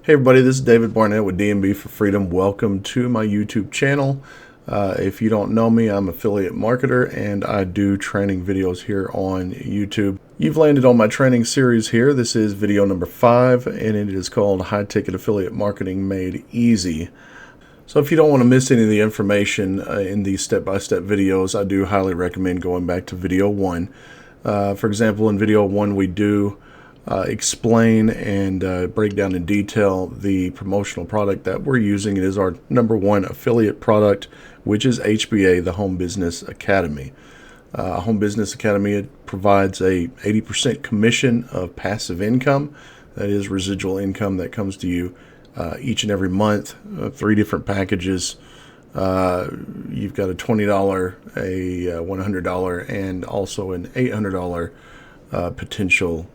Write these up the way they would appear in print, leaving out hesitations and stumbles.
Hey everybody, this is David Barnett with D&B for Freedom. Welcome to my YouTube channel. If you don't know me, I'm an affiliate marketer and I do training videos here on YouTube. You've landed on my training series here. This is video number 5 and it is called High Ticket Affiliate Marketing Made Easy. So if you don't want to miss any of the information in these step-by-step videos, I do highly recommend going back to video 1. For example, in video 1 we do explain and break down in detail the promotional product that we're using. It is our #1 affiliate product, which is HBA, the Home Business Academy. Home Business Academy, it provides a 80% commission of passive income. That is residual income that comes to you each and every month. 3 different packages. You've got a $20, a $100, and also an $800 potential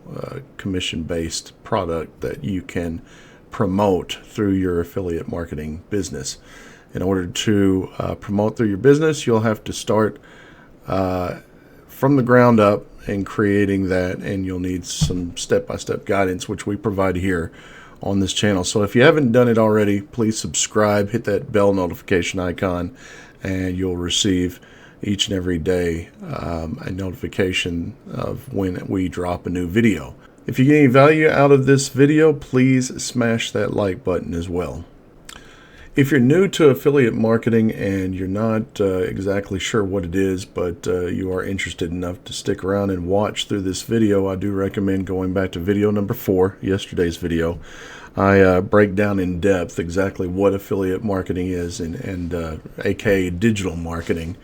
commission-based product that you can promote through your affiliate marketing business. In order to promote through your business, you'll have to start from the ground up in creating that, and you'll need some step-by-step guidance, which we provide here on this channel. So if you haven't done it already, please subscribe, hit that bell notification icon, and you'll receive each and every day a notification of when we drop a new video. If you get any value out of this video, please smash that like button as well. If you're new to affiliate marketing and you're not exactly sure what it is, but you are interested enough to stick around and watch through this video, I do recommend going back to video number 4, yesterday's video. I break down in depth exactly what affiliate marketing is and aka digital marketing,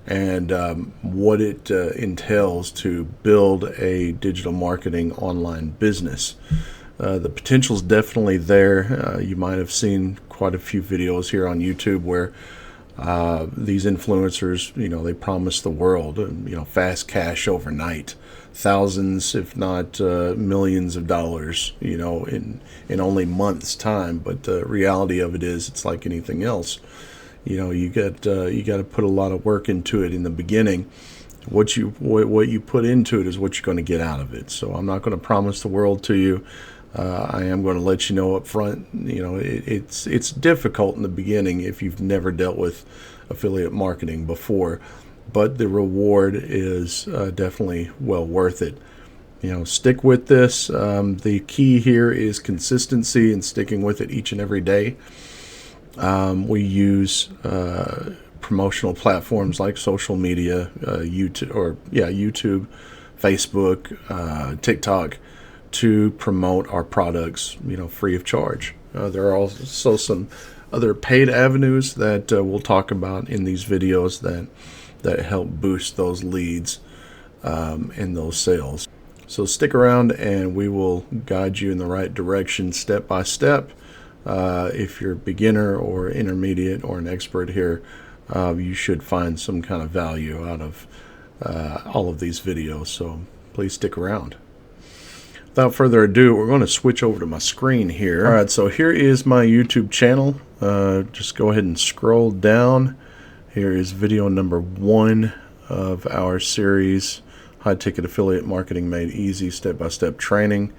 and what it entails to build a digital marketing online business. The potential is definitely there. You might have seen quite a few videos here on YouTube where these influencers, they promise the world, fast cash overnight, thousands, if not millions of dollars, in only months' time. But the reality of it is, it's like anything else. You got to put a lot of work into it in the beginning. What you put into it is what you're going to get out of it. So I'm not going to promise the world to you. I am going to let you know up front. It's difficult in the beginning if you've never dealt with affiliate marketing before, but the reward is definitely well worth it. Stick with this. The key here is consistency and sticking with it each and every day. We use promotional platforms like social media, YouTube, Facebook, TikTok, to promote our products, free of charge. There are also some other paid avenues that we'll talk about in these videos that help boost those leads and those sales. So stick around and we will guide you in the right direction step by step. If you're a beginner or intermediate or an expert here, you should find some kind of value out of all of these videos, so please stick around. Without further ado, we're going to switch over to my screen here. Alright, so here is my YouTube channel. Just go ahead and scroll down. Here is video number 1 of our series, High Ticket Affiliate Marketing Made Easy, Step-by-Step Training.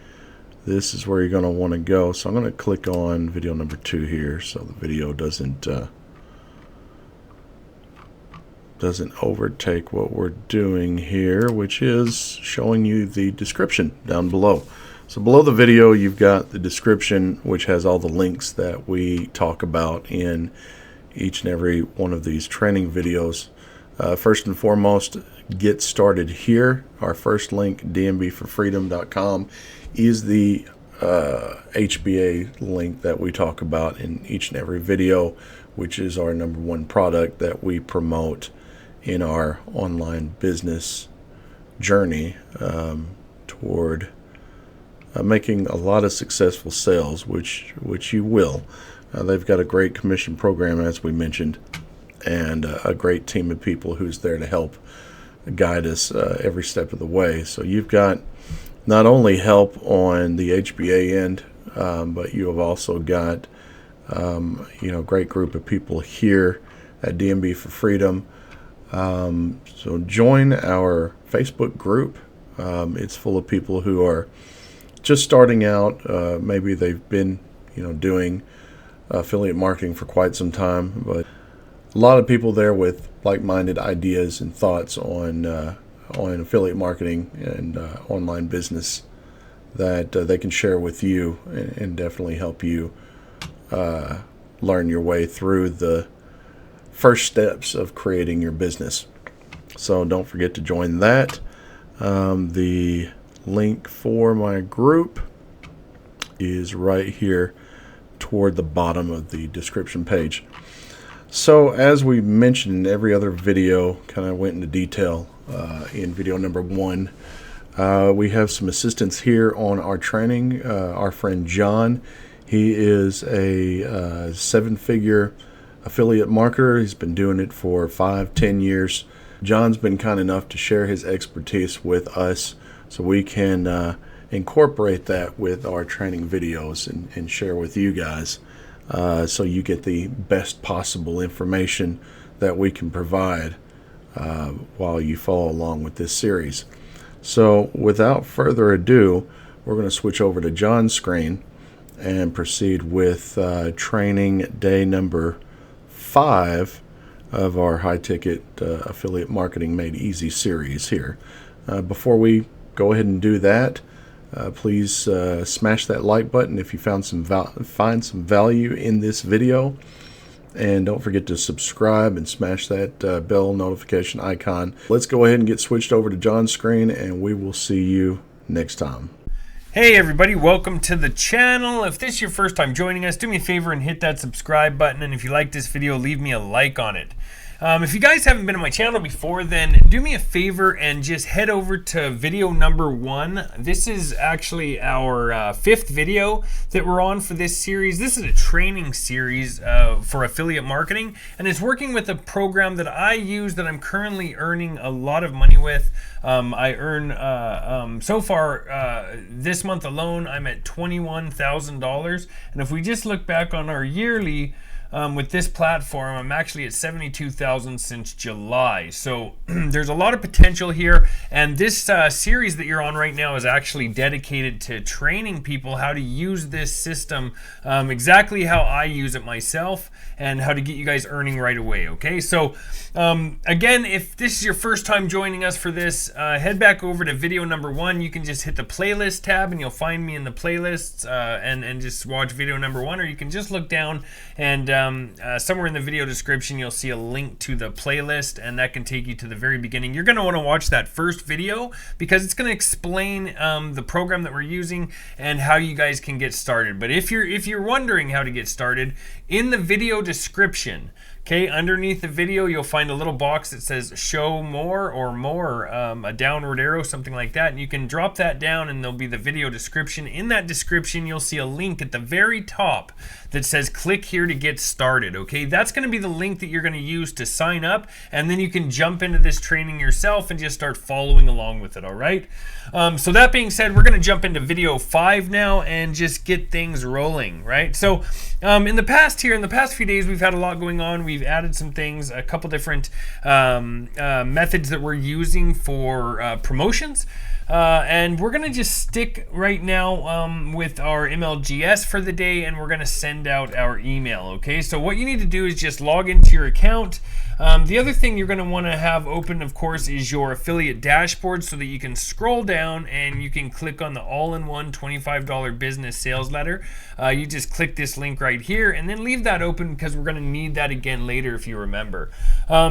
This is where you're going to want to go. So I'm going to click on video number 2 here so the video doesn't overtake what we're doing here, which is showing you the description down below. So below the video you've got the description, which has all the links that we talk about in each and every one of these training videos. First and foremost, get started here. Our first link, dmbforfreedom.com, is the HBA link that we talk about in each and every video, which is our #1 product that we promote in our online business journey toward making a lot of successful sales, which you will. They've got a great commission program, as we mentioned, and a great team of people who's there to help guide us every step of the way. So you've got not only help on the HBA end, but you have also got a great group of people here at D&B for Freedom. So join our Facebook group. It's full of people who are just starting out. Maybe they've been doing affiliate marketing for quite some time, but a lot of people there with like-minded ideas and thoughts on affiliate marketing and online business that they can share with you and definitely help you learn your way through the first steps of creating your business. So don't forget to join that. The link for my group is right here toward the bottom of the description page. So as we mentioned in every other video, kind of went into detail in video number 1, we have some assistance here on our training. Our friend John, he is a 7-figure affiliate marketer. He's been doing it for 5-10 years. John's been kind enough to share his expertise with us so we can incorporate that with our training videos and share with you guys so you get the best possible information that we can provide while you follow along with this series. So without further ado, we're going to switch over to John's screen and proceed with training day number 5 of our high-ticket affiliate marketing made easy series here. Before we go ahead and do that, please smash that like button if you find some value in this video, and don't forget to subscribe and smash that bell notification icon. Let's go ahead and get switched over to John's screen, and we will see you next time. Hey everybody, welcome to the channel. If this is your first time joining us, do me a favor and hit that subscribe button, and if you like this video, leave me a like on it. If you guys haven't been on my channel before, then do me a favor and just head over to video number 1. This is actually our 5th video that we're on for this series. This is a training series for affiliate marketing, and it's working with a program that I use that I'm currently earning a lot of money with. I earn, so far this month alone, I'm at $21,000. And if we just look back on our yearly with this platform, I'm actually at $72,000 since July. So there's a lot of potential here, and this series that you're on right now is actually dedicated to training people how to use this system exactly how I use it myself, and how to get you guys earning right away. Okay, so again, if this is your first time joining us for this, head back over to video number 1. You can just hit the playlist tab and you'll find me in the playlists and just watch video number 1, or you can just look down and somewhere in the video description you'll see a link to the playlist, and that can take you to the very beginning. You're going to want to watch that first video because it's going to explain the program that we're using and how you guys can get started. But if you're wondering how to get started, in the video description, okay, underneath the video you'll find a little box that says show more or more, a downward arrow, something like that, and you can drop that down and there'll be the video description. In that description you'll see a link at the very top that says click here to get started. Okay, that's going to be the link that you're going to use to sign up, and then you can jump into this training yourself and just start following along with it. All right, so that being said, we're going to jump into video 5 now and just get things rolling. Right, so in the past few days we've had a lot going on. We've added some things, a couple different methods that we're using for promotions. And we're going to just stick right now with our MLGS for the day, and we're going to send out our email. Okay, so what you need to do is just log into your account. The other thing you're going to want to have open, of course, is your affiliate dashboard, so that you can scroll down and you can click on the all-in-one $25 business sales letter. You just click this link right here and then leave that open, because we're going to need that again later if you remember.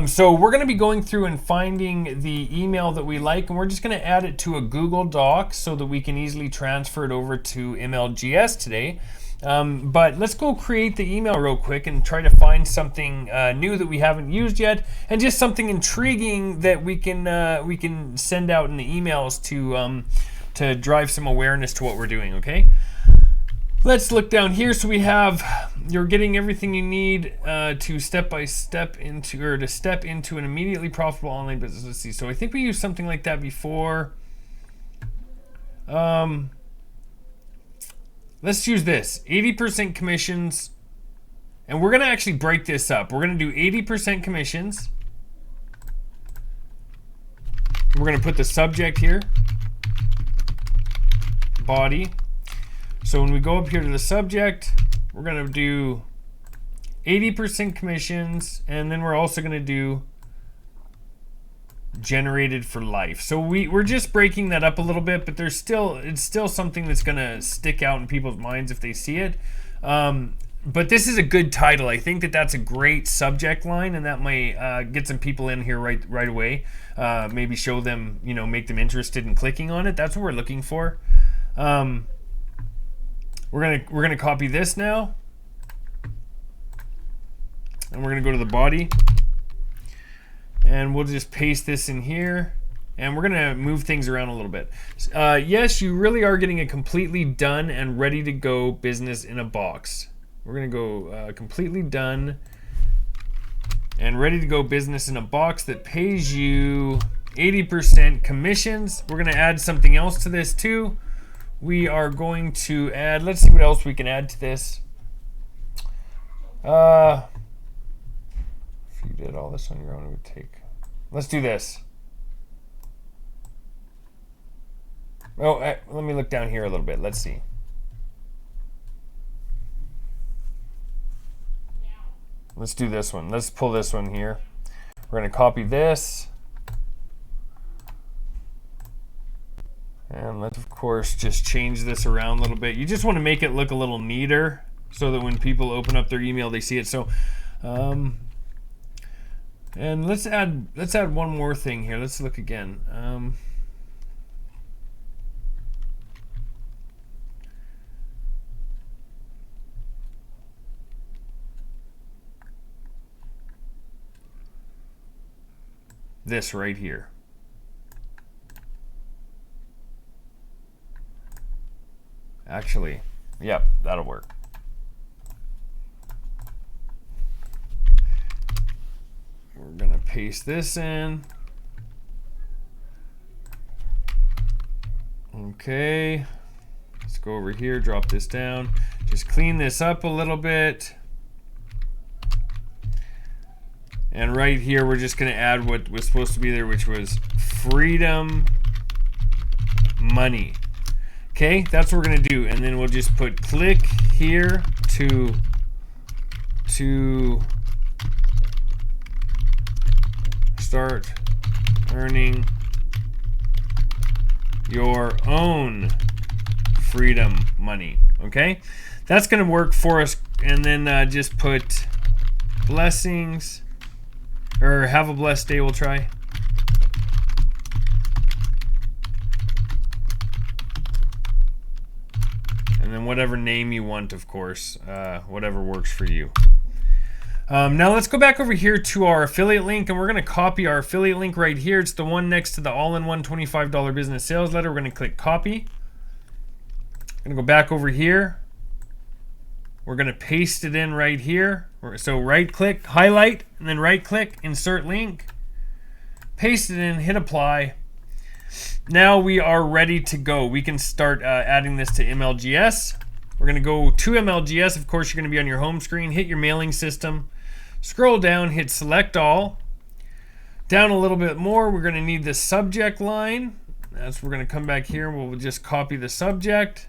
So we're going to be going through and finding the email that we like, and we're just going to add it to a Google Doc so that we can easily transfer it over to MLGS today. But let's go create the email real quick and try to find something new that we haven't used yet, and just something intriguing that we can send out in the emails to drive some awareness to what we're doing. Okay, let's look down here. So we have, you're getting everything you need to step into an immediately profitable online business. Let's see. So I think we used something like that before. Let's use this, 80% commissions, and we're going to actually break this up. We're going to do 80% commissions. We're going to put the subject here, body. So when we go up here to the subject, we're going to do 80% commissions, and then we're also going to do generated for life. So we're just breaking that up a little bit, but it's still something that's going to stick out in people's minds if they see it. But this is a good title. I think that's a great subject line, and that might get some people in here right away. Maybe show them, make them interested in clicking on it. That's what we're looking for. We're gonna copy this now, and we're gonna go to the body, and we'll just paste this in here, and we're gonna move things around a little bit. Yes, you really are getting a completely done and ready to go business in a box. We're gonna go completely done and ready to go business in a box that pays you 80% commissions. We're gonna add something else to this too. We are going to add, let's see what else we can add to this. If you did all this on your own, it would take, let's do this. Oh, let me look down here a little bit. Let's see. Let's do this one. Let's pull this one here. We're going to copy this. And let's, of course, just change this around a little bit. You just want to make it look a little neater so that when people open up their email, they see it. So, and let's add one more thing here. Let's look again. This right here. Actually, yep, that'll work. We're gonna paste this in. Okay, let's go over here, drop this down, just clean this up a little bit. And right here, we're just gonna add what was supposed to be there, which was freedom money. Okay, that's what we're gonna do. And then we'll just put click here to start earning your own freedom money. Okay, that's gonna work for us. And then just put blessings, or have a blessed day, we'll try. And then whatever name you want, of course, whatever works for you. Now let's go back over here to our affiliate link, and we're going to copy our affiliate link right here. It's the one next to the all-in-one $25 business sales letter. We're going to click copy. I'm going to go back over here. We're going to paste it in right here. So right click, highlight, and then right click, insert link. Paste it in, hit apply. Now we are ready to go. We can start adding this to MLGS. We're going to go to MLGS. Of course, you're going to be on your home screen. Hit your mailing system. Scroll down, hit select all. Down a little bit more, we're going to need the subject line. We're going to come back here. We'll just copy the subject.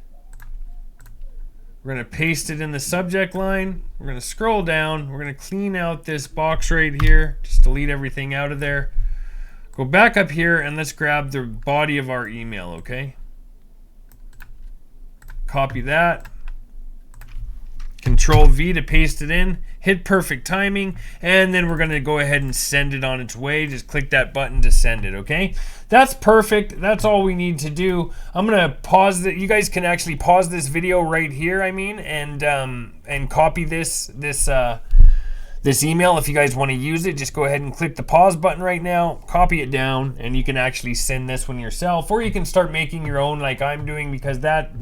We're going to paste it in the subject line. We're going to scroll down. We're going to clean out this box right here. Just delete everything out of there. Go back up here and let's grab the body of our email, okay? Copy that. Control V to paste it in. Hit perfect timing. And then we're going to go ahead and send it on its way. Just click that button to send it, okay? That's perfect. That's all we need to do. I'm going to pause it. You guys can actually pause this video right here, and copy this email. If you guys want to use it, just go ahead and click the pause button right now, copy it down, and you can actually send this one yourself, or you can start making your own like I'm doing, because that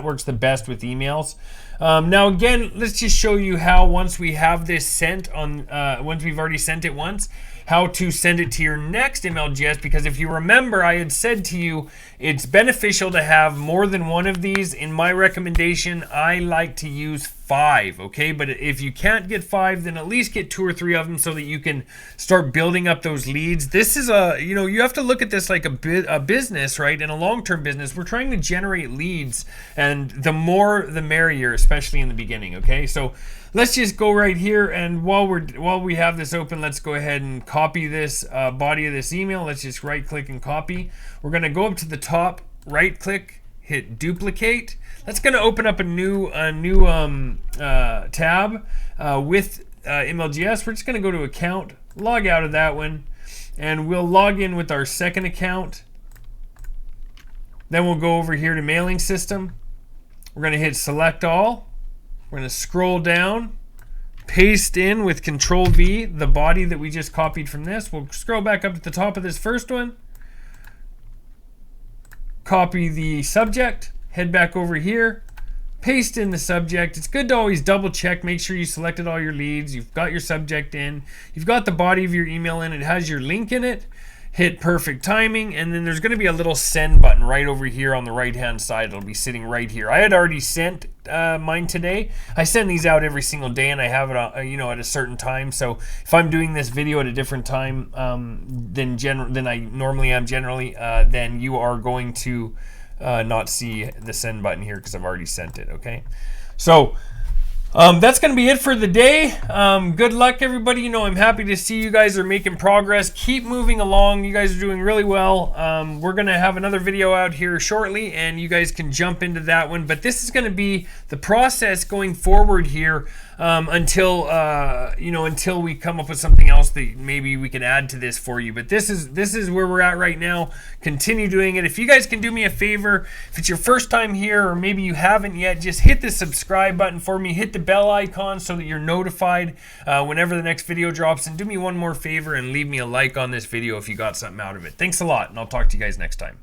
works the best with emails. Now again, let's just show you how, once we have this sent on, once we've already sent it once, how to send it to your next MLGS, because if you remember, I had said to you, it's beneficial to have more than one of these. In my recommendation, I like to use 5 5, okay? But if you can't get 5, then at least get 2 or 3 of them so that you can start building up those leads. This is you have to look at this like a business, right? In a long-term business, we're trying to generate leads, and the more the merrier, especially in the beginning, okay? So let's just go right here, and while we have this open, let's go ahead and copy this body of this email. Let's just right-click and copy. We're going to go up to the top, right-click, hit duplicate. That's going to open up a new tab with MLGS. We're just going to go to account, log out of that one, and we'll log in with our second account. Then we'll go over here to mailing system. We're going to hit select all. We're going to scroll down, paste in with Control V the body that we just copied from this. We'll scroll back up to the top of this first one. Copy the subject, head back over here, paste in the subject. It's good to always double check, make sure you selected all your leads, you've got your subject in, you've got the body of your email in, it has your link in it. Hit perfect timing, and then there's going to be a little send button right over here on the right hand side. It'll be sitting right here. I had already sent mine today. I send these out every single day, and I have it at a certain time. So if I'm doing this video at a different time than I normally am generally, then you are going to not see the send button here because I've already sent it. Okay, so that's going to be it for the day. Good luck, everybody. I'm happy to see you guys are making progress. Keep moving along. You guys are doing really well. We're going to have another video out here shortly, and you guys can jump into that one. But this is going to be the process going forward here until we come up with something else that maybe we can add to this for you. But this is where we're at right now. Continue doing it. If you guys can do me a favor, if it's your first time here or maybe you haven't yet, just hit the subscribe button for me. Hit the bell icon so that you're notified whenever the next video drops, and do me one more favor and leave me a like on this video if you got something out of it. Thanks a lot, and I'll talk to you guys next time.